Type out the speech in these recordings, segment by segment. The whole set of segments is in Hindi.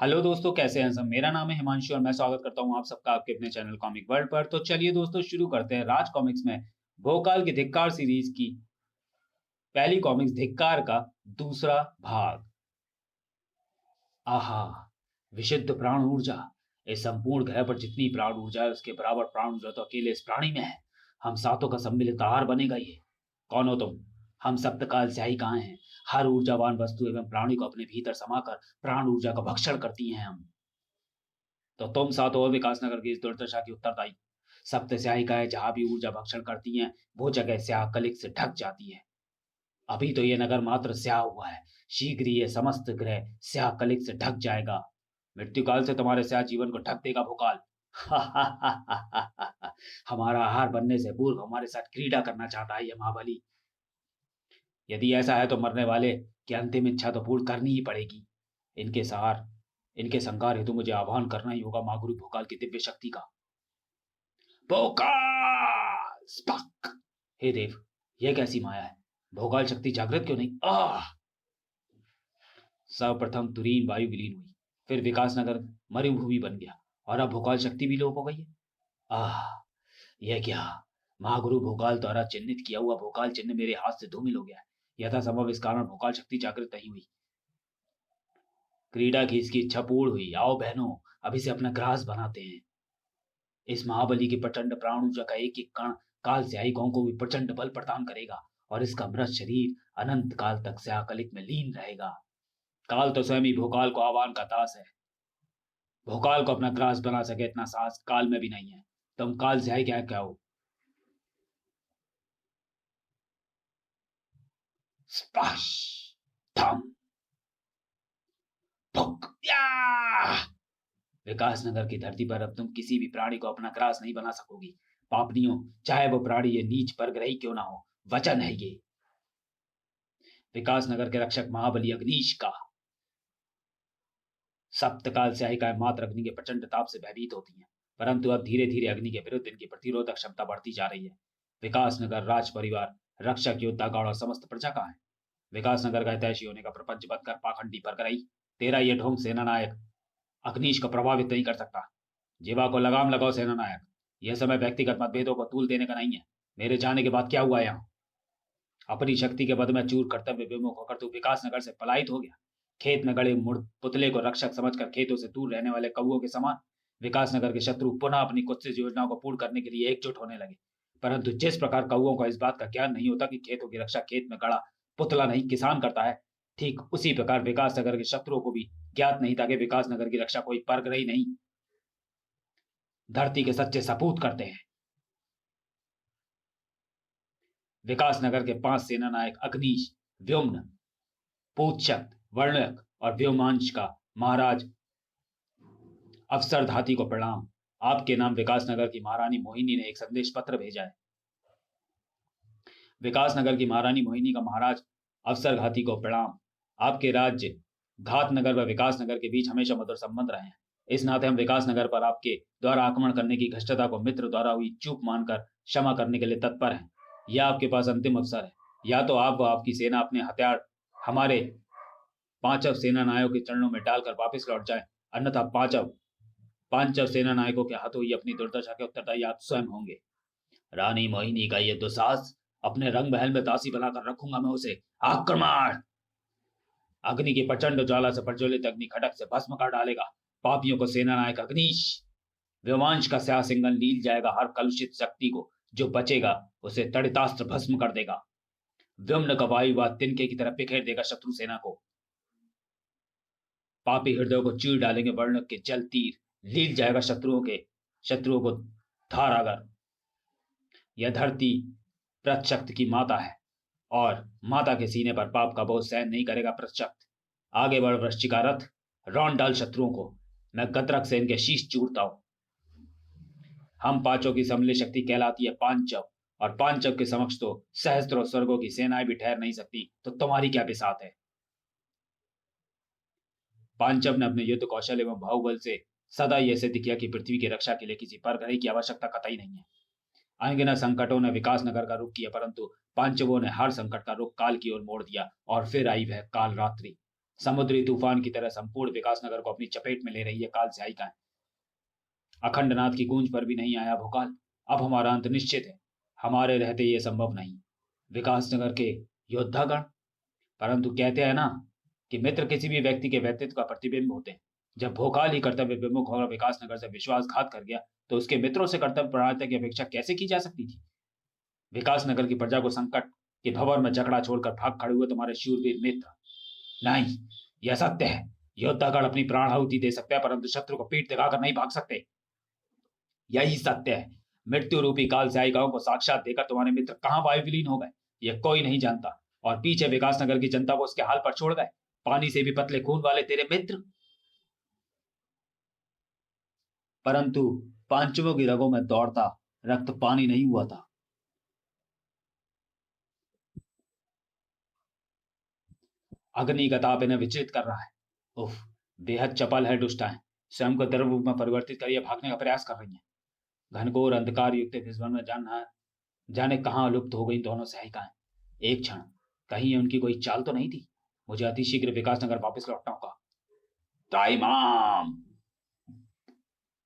हेलो दोस्तों, कैसे हैं सब। मेरा नाम है हिमांशु और मैं स्वागत करता हूं आप सबका आपके अपने चैनल कॉमिक वर्ल्ड पर। तो चलिए दोस्तों, शुरू करते हैं राज कॉमिक्स में भोकाल की धिक्कार सीरीज की पहली कॉमिक्स धिक्कार का दूसरा भाग। आहा, विशुद्ध प्राण ऊर्जा। इस संपूर्ण ग्रह पर जितनी प्राण ऊर्जा है उसके बराबर प्राण ऊर्जा तो अकेले इस प्राणी में है। हम सातों का सम्मिलित आहार बनेगा ये। कौन हो तुम? हम सप्तकाल स्याही कहाँ हैं? हर ऊर्जावान वस्तु एवं प्राणी को अपने भीतर समाकर प्राण ऊर्जा का भक्षण करती हैं हम। तो तुम सातों और विकासनगर की इस दुर्दशा की उत्तरदायी। सप्त स्याहिकाएं जहां भी ऊर्जा भक्षण करती हैं वो जगह स्याह कलिक से ढक जाती है। अभी तो ये नगर मात्र स्याह हुआ है, शीघ्र ही ये समस्त ग्रह स्याह कलिक से ढक जाएगा। मृत्युकाल से तुम्हारे स्याह जीवन को ढक देगा भोकाल। हमारा आहार बनने से पूर्व हमारे साथ क्रीड़ा करना चाहता है ये महाबली। यदि ऐसा है तो मरने वाले की अंतिम इच्छा तो पूर्ण करनी ही पड़ेगी। इनके सहार इनके संहार हेतु मुझे आह्वान करना ही होगा माँ गुरु भोकाल की दिव्य शक्ति का। भोकाल स्पक! हे देव, यह कैसी माया है? भोकाल शक्ति जागृत क्यों नहीं? सर्वप्रथम तुरीन वायु विलीन हुई, फिर विकासनगर मरुभूमि बन गया और अब भोकाल शक्ति भी लोप हो गई है। आह, यह क्या! महागुरु भोकाल द्वारा चिन्हित किया हुआ भोकाल चिन्ह मेरे हाथ से धूमिल हो गया है। यथा संभव इस कारण भोकाल शक्ति जागृत नहीं हुई। क्रीड़ा की इसकी इच्छा पूर्ण हुई। आओ बहनों, अभी से अपना ग्रास बनाते हैं। इस महाबली की प्रचंड प्राण ऊर्जा का एक एक कण काल स्याहिकों को भी प्रचंड बल प्रदान करेगा और इसका मृत शरीर अनंत काल तक स्याहकलिक में लीन रहेगा। काल तो स्वयं ही भोकाल को आह्वान का दास है। भोकाल को अपना ग्रास बना सके इतना साहस काल में भी नहीं है। तुम काल स्याही क्या हो? स्पर्श! धम! भुक! या! विकासनगर की धरती पर अब तुम किसी भी प्राणी को अपना ग्रास नहीं बना सकोगी। पापनियों, चाहे वो प्राणी ये नीच परग्रही क्यों ना हो, वचन है ये विकासनगर के रक्षक महाबली अग्नीश का। सप्तकाल स्याहिकाएं मात्र अग्नि के प्रचंड ताप से भयभीत होती हैं, परंतु अब धीरे धीरे अग्नि के विरुद्ध इनकी प्रतिरोधक क्षमता बढ़ती जा रही है। विकासनगर राज परिवार, रक्षक, योद्धागण और समस्त प्रजा का है। विकासनगर का हितैषी होने का प्रपंच बनकर पाखंडी परगरई तेरा ये ढोंग सेना नायक अग्निश को प्रभावित नहीं कर सकता। जीवा को लगाम लगाओ सेना नायक। यह समय व्यक्तिगत मतभेदों को तूल देने का नहीं है। मेरे जाने के बाद क्या हुआ यहाँ? अपनी शक्ति के बद में चूर कर्तव्य विमुख होकर तू विकासनगर से पलायित हो गया। खेत में गड़े मुड़ पुतले को रक्षक समझकर खेतों से दूर रहने वाले कौओं के समान विकासनगर के शत्रु पुनः अपनी कुत्सित योजनाओं को पूर्ण करने के लिए एकजुट होने लगे। परंतु जिस प्रकार कौओं को इस बात का ज्ञान नहीं होता कि खेतों की रक्षा खेत में गड़ा पुतला नहीं किसान करता है, ठीक उसी प्रकार विकासनगर के शत्रुओं को भी ज्ञात नहीं था कि विकासनगर की रक्षा कोई परग्रही नहीं, धरती के सच्चे सपूत करते हैं। विकासनगर के 5 सेना नायक अग्नीश, व्योम्न, पूतशक्त, वर्णक और व्योमांश का महाराज अफसर धाती को प्रणाम। आपके नाम विकासनगर की महारानी मोहिनी ने एक संदेश पत्र भेजा है। विकासनगर की महारानी मोहिनी का महाराज अफसर घाती को प्रणाम। आपके राज्य घातनगर व विकासनगर के बीच हमेशा मधुर संबंध रहे हैं। इस नाते हम विकासनगर पर आपके द्वारा आक्रमण करने की घृष्टता को मित्र द्वारा हुई चूक मानकर क्षमा करने के लिए तत्पर हैं। यह आपके पास अंतिम अवसर है। या तो आप व आपकी सेना अपने हथियार हमारे पांचव सेना नायकों के चरणों में डालकर वापस लौट जाए, अन्यथा पांचव सेना नायकों के हाथों ही अपनी दुर्दशा के उत्तरदायी आप स्वयं होंगे। रानी मोहिनी का ये दुस्साहस अपने रंग महल में दासी बनाकर रखूंगा मैं उसे। आक्रमण! अग्नि की प्रचंड ज्वाला से प्रज्वलित अग्नि खटक से भस्म कर डालेगा पापियों को सेना नायक अग्निश। व्योमांश का स्याह सिंगल लील जाएगा हर कलुषित शक्ति को, जो बचेगा उसे तड़ितास्त्र भस्म कर देगा। व्योम्न का वायुवाद तिनके की तरह बिखेर देगा शत्रु सेना को। पापी हृदयों को चीर डालेंगे वर्णक के जल तीर, लील जाएगा शत्रुओं को धारागर। यह धरती प्रतशक्त की माता है और माता के सीने पर पाप का बोझ सहन नहीं करेगा प्रतशक्त। आगे बढ़ वृश्चिका रथ, रौंद डाल शत्रुओं को। मैं गतरक से इनके शीश चूरता हूं। हम पांचों की सम्मिलित शक्ति कहलाती है पांचव, और पांचव के समक्ष तो सहस्त्रों स्वर्गों की सेनाएं भी ठहर नहीं सकती, तो तुम्हारी क्या बिसात है? पांचव ने अपने युद्ध कौशल एवं बाहुबल से सदा यह सिद्ध किया कि पृथ्वी की रक्षा के लिए किसी परग्रही की आवश्यकता कतई नहीं है। अनगिनत संकटों ने विकासनगर का रुख किया, परंतु पांचवों ने हर संकट का रुख काल की ओर मोड़ दिया और फिर आई वह काल रात्रि। समुद्री तूफान की तरह संपूर्ण विकास नगर को अपनी चपेट में ले रही है काल स्याही। अखंडनाथ की गूंज पर भी नहीं आया भूकाल। अब हमारा अंत निश्चित है। हमारे रहते ये संभव नहीं। विकासनगर के योद्धागण। परंतु कहते हैं ना कि मित्र किसी भी व्यक्ति के व्यक्तित्व का प्रतिबिंब होते हैं। जब भोकाल ही कर्तव्य विमुख और विकासनगर से विश्वासघात कर गया तो उसके मित्रों से कर्तव्य परायणता की अपेक्षा कैसे की जा सकती थी। विकासनगर की प्रजा को संकट के भंवर में जकड़ा छोड़कर भाग खड़े हुए तुम्हारे शूरवीर मित्र। नहीं, यह सत्य है। योद्धागण अपनी प्राण आहुति दे सकते हैं परंतु शत्रु को पीठ दिखाकर नहीं भाग सकते। यही सत्य है। मृत्यु रूपी काल स्याहिकाओं को साक्षात देकर तुम्हारे मित्र कहां वायु विलीन हो गए यह कोई नहीं जानता। और पीछे विकासनगर की जनता को उसके हाल पर छोड़ गए। पानी से भी पतले खून वाले तेरे मित्र। परंतु पांचवों की रगों में दौड़ता रक्त पानी नहीं हुआ था। अग्नि का ताप इन्हें विचलित कर रहा है। उफ, बेहद चपल है दुष्टाएं। स्वयं को द्रव रूप में परिवर्तित कर भागने का प्रयास कर रही हैं। घनघोर अंधकार युक्त इस वन में जाने कहां लुप्त हो गई दोनों सहायिकाएं। एक क्षण, कहीं उनकी कोई चाल तो नहीं थी। मुझे अतिशीघ्र विकासनगर वापस लौटना होगा। ताइमाम!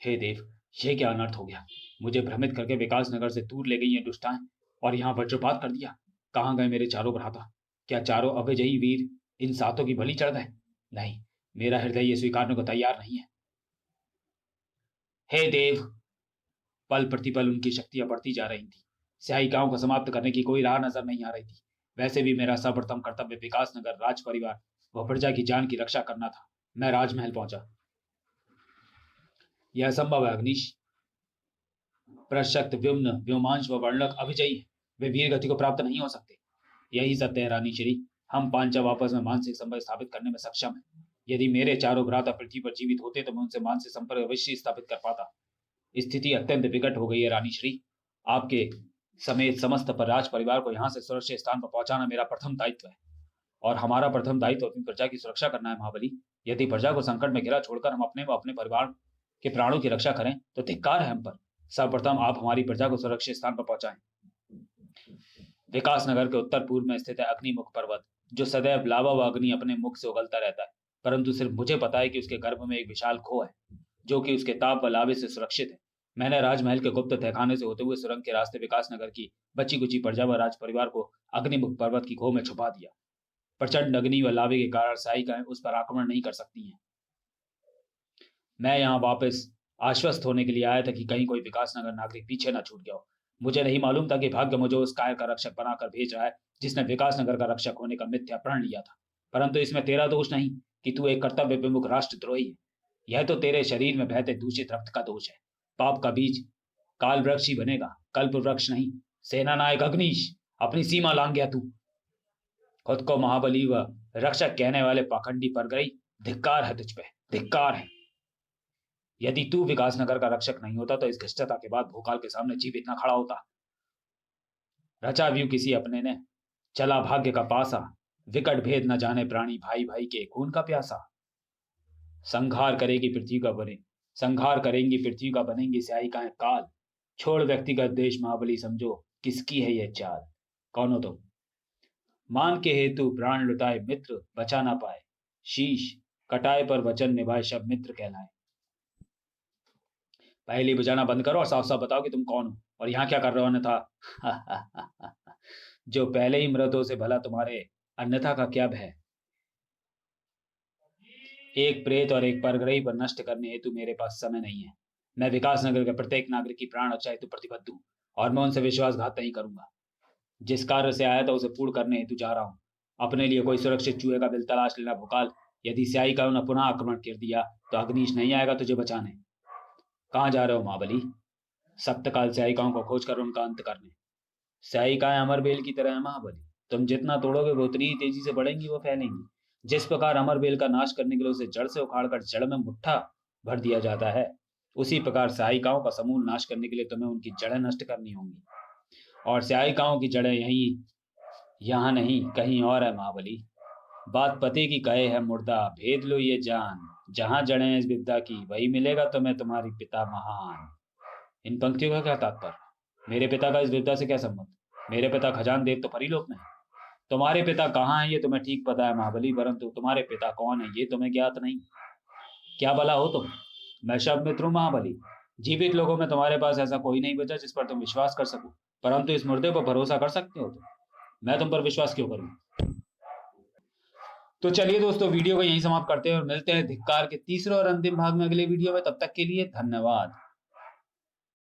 हे देव, ये क्या अनर्थ हो गया। मुझे भ्रमित करके विकासनगर से दूर ले गई ये दुष्टाएं और यहाँ वज्रपात कर दिया। कहाँ गए मेरे चारों भ्राता। क्या चारों अविजयी वीर इन सातों की बलि चढ़ गए। नहीं, मेरा हृदय ये स्वीकारने को तैयार नहीं है। हे देव! पल प्रतिपल उनकी शक्तियां बढ़ती जा रही थी। स्याहिकाओं को समाप्त करने की कोई राह नजर नहीं आ रही थी। वैसे भी मेरा सर्वप्रथम कर्तव्य विकासनगर राज परिवार व प्रजा की जान की रक्षा करना था। मैं राजमहल पहुंचा। यह संभव है अग्निश। प्रशक्त व्योम्न व्योमांश व वर्णक अभिजयी है। वे वीर गति को प्राप्त नहीं हो सकते। यही सत्य है रानी श्री। हम पांचव आपस में मानसिक संपर्क स्थापित करने में सक्षम है। यदि मेरे चारों भ्राता पृथ्वी पर जीवित होते तो मैं उनसे मानसिक संपर्क अवश्य स्थापित कर पाता। स्थिति अत्यंत विकट हो गई है रानी श्री। आपके समेत समस्त पर राज परिवार को यहाँ से सुरक्षित स्थान पर पहुंचाना मेरा प्रथम दायित्व है। और हमारा प्रथम दायित्व अपनी प्रजा की सुरक्षा करना है महाबली। यदि प्रजा को संकट में घिरा छोड़कर हम अपने व अपने परिवार के प्राणों की रक्षा करें तो धिक्कार है हम पर। सर्वप्रथम आप हमारी प्रजा को सुरक्षित स्थान पर पहुंचाएं। विकासनगर के उत्तर पूर्व में स्थित है अग्निमुख पर्वत, जो सदैव लावा व अग्नि अपने मुख से उगलता रहता है। परंतु सिर्फ मुझे पता है कि उसके गर्भ में एक विशाल खो है, जो कि उसके ताप व लावे से सुरक्षित है। मैंने राजमहल के गुप्त तहखाने से होते हुए सुरंग के रास्ते विकासनगर की बची कुची प्रजा व राज परिवार को अग्निमुख पर्वत की खो में छुपा दिया। प्रचंड अग्नि व लावे के कारण सहायिकाएं उस पर आक्रमण नहीं कर सकती हैं। मैं यहाँ वापस आश्वस्त होने के लिए आया था कि कहीं कोई विकासनगर नागरिक पीछे न छूट गया हो। मुझे नहीं मालूम था कि भाग्य मुझे उस कायर का रक्षक बनाकर भेज रहा है जिसने विकासनगर का रक्षक होने का मिथ्या प्रण लिया था। परंतु इसमें तेरा दोष नहीं कि तू एक कर्तव्य विमुख राष्ट्रद्रोही है। यह तो तेरे शरीर में बहते दूषित रक्त का दोष है। पाप का बीज काल वृक्ष ही बनेगा, कल्प वृक्ष नहीं। सेना नायक अग्निश, अपनी सीमा लांग गया तू। खुद को महाबली व रक्षक कहने वाले पाखंडी पर गई, धिक्कार है तुझ पे, धिक्कार है। यदि तू विकासनगर का रक्षक नहीं होता तो इस घृष्टता के बाद भोकाल के सामने जीवित न खड़ा होता। रचा व्यू किसी अपने ने, चला भाग्य का पासा, विकट भेद न जाने प्राणी भाई भाई के खून का प्यासा। संघार करेगी पृथ्वी का बने, संघार करेंगी पृथ्वी का बनेंगी स्याहिकाएं काल। छोड़ व्यक्तिगत देश महाबली, समझो किसकी है यह चाल। कौन हो तुम? मान के हेतु प्राण लुटाए मित्र बचा ना पाए, शीश कटाए पर वचन निभाए शब मित्र कहलाए। पहले बुझाना बंद करो और साफ साफ बताओ कि तुम कौन हो और यहाँ क्या कर रहे हो अन्यथा। जो पहले ही मृतों से भला तुम्हारे अन्यथा का क्या भय। एक प्रेत और एक परग्रही पर नष्ट करने हेतु मेरे पास समय नहीं है। मैं विकासनगर के प्रत्येक नागरिक की प्राण रक्षा हेतु प्रतिबद्ध हूँ और मैं उनसे विश्वासघात नहीं करूंगा। जिस कार्य से आया था उसे पूर्ण करने हेतु जा रहा हूँ। अपने लिए कोई सुरक्षित चूहे का बिल तलाश लेना भोकाल। यदि स्याही का उन्हें पुनः आक्रमण कर दिया तो अग्निश नहीं आएगा तुझे बचाने। कहाँ जा रहे हो महाबली? सप्तकाल स्याहिकाओं को खोजकर उनका अंत करने। स्याहिकाएं अमरबेल की तरह है महाबली। तुम जितना तोड़ोगे वो उतनी ही तेजी से बढ़ेंगी, वो फैलेंगी। जिस प्रकार अमरबेल का नाश करने के लिए उसे जड़ से उखाड़कर जड़ में मुट्ठा भर दिया जाता है, उसी प्रकार स्याहिकाओं का समूल नाश करने के लिए तुम्हें उनकी जड़ें नष्ट करनी होंगी। और स्याहिकाओं की जड़ें यहाँ नहीं कहीं और है महाबली। बात पते की कहे है मुर्दा, भेद लो ये जान। जहां जड़ें इस विद्या की वही मिलेगा तुम्हें तुम्हारी पिता महान। इन पंक्तियों का क्या तात्पर्य? मेरे पिता का इस विद्या से क्या संबंध? मेरे पिता खजान देव तो परीलोक में है। तुम्हारे पिता कहाँ हैं ये तुम्हें ठीक पता है महाबली, परंतु तुम्हारे पिता कौन है ये तुम्हें ज्ञात नहीं। क्या भला हो तुम? मैं शव मित्र हूँ महाबली। जीवित लोगों में तुम्हारे पास ऐसा कोई नहीं बचा जिस पर तुम विश्वास कर सको, परंतु इस मुर्दे पर भरोसा कर सकते हो तुम। मैं तुम पर विश्वास क्यों करूं? तो चलिए दोस्तों, वीडियो को यहीं समाप्त करते हैं और मिलते हैं धिक्कार के तीसरे और अंतिम भाग में अगले वीडियो में। तब तक के लिए धन्यवाद।